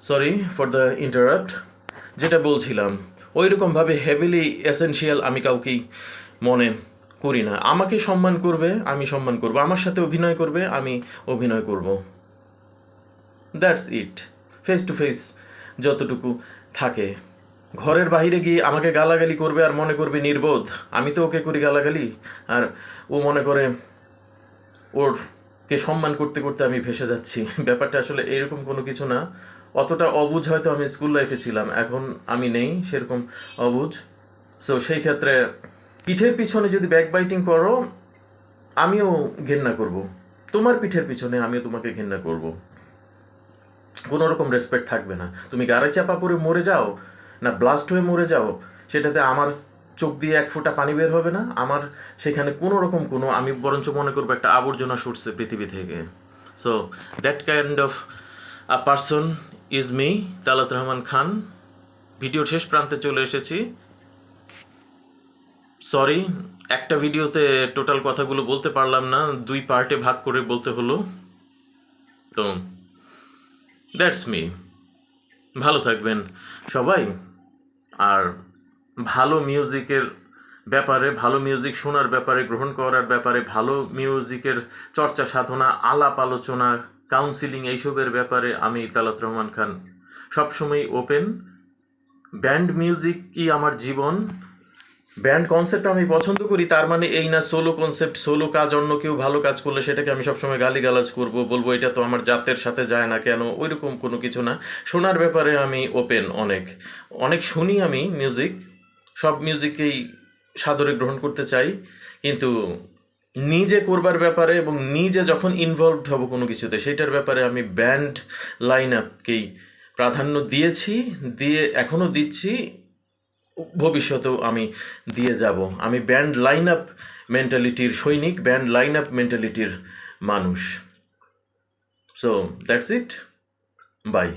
Sorry for the interrupt. যেটা বলছিলাম, ওই রকমভাবে হেভিলি এসেনশিয়াল আমি কাউকেই মনে করি না। আমাকে সম্মান করবে, আমি সম্মান করব, আমার সাথে অভিনয় করবে, আমি অভিনয় করব। That's it. Face to face যতটুকু থাকে। ঘরের বাইরে গিয়ে আমাকে গালাগালি করবে আর মনে করবে নির্বোধ। আমি তো ওকে করি গালাগালি, আর ও মনে করে ওরকে সম্মান করতে করতে আমি ভেসে যাচ্ছি। ব্যাপারটা আসলে এরকম কোনো কিছু না। অতটা অবুঝ হয়তো আমি স্কুল লাইফে ছিলাম, এখন আমি নেই সেরকম অবুঝ। সো সেই ক্ষেত্রে পিঠের পিছনে যদি ব্যাকবাইটিং করো, আমিও ঘেন্না করব। তোমার পিঠের পিছনে আমিও তোমাকে ঘেন্না করব। কোনো রকম রেসপেক্ট থাকবে না। তুমি গাড়ি চাপা পরে মরে যাও না ব্লাস্ট হয়ে মরে যাও, সেটাতে আমার চোখ দিয়ে এক ফোঁটা পানি বের হবে না। আমার সেখানে কোনো রকম কোনো, আমি বরঞ্চ মনে করবো একটা আবর্জনা সরছে পৃথিবী থেকে। So that kind of a person is me, Talat Rahman Khan. ভিডিওর শেষ প্রান্তে চলে এসেছি। সরি, একটা ভিডিওতে টোটাল কথাগুলো বলতে পারলাম না, 2 পার্টে ভাগ করে বলতে হলো। তো দ্যাটস মি। ভালো থাকবেন সবাই। আর ভালো মিউজিকের ব্যাপারে, ভালো মিউজিক শোনার ব্যাপারে, গ্রহণ করার ব্যাপারে, ভালো মিউজিকের চর্চা সাধনা, আলাপ আলোচনা, কাউন্সিলিং, এইসবের ব্যাপারে আমি তালাত রহমান খান সবসময় ওপেন। ব্যান্ড মিউজিকই আমার জীবন। ব্যান্ড কনসেপ্ট আমি পছন্দ করি, তার মানে এই না সোলো কনসেপ্ট, সোলো কাজ অন্য কেউ ভালো কাজ করলে সেটাকে আমি সবসময় গালিগালাজ করব, বলবো এটা তো আমার জাতের সাথে যায় না কেন, ওইরকম কোনো কিছু না। শোনার ব্যাপারে আমি ওপেন, অনেক অনেক শুনি আমি মিউজিক, সব মিউজিককেই সাদরে গ্রহণ করতে চাই, কিন্তু নিজে করবার ব্যাপারে এবং নিজে যখন ইনভলভড হব কোনো কিছুতে, সেটার ব্যাপারে আমি ব্যান্ড লাইন আপকেই প্রাধান্য দিয়েছি, দিয়ে এখনও দিচ্ছি, ভবিষ্যতেও আমি দিয়ে যাব। আমি ব্যান্ড লাইন আপ মেন্টালিটির সৈনিক, ব্যান্ড লাইন আপ মেন্টালিটির মানুষ। So that's it, by.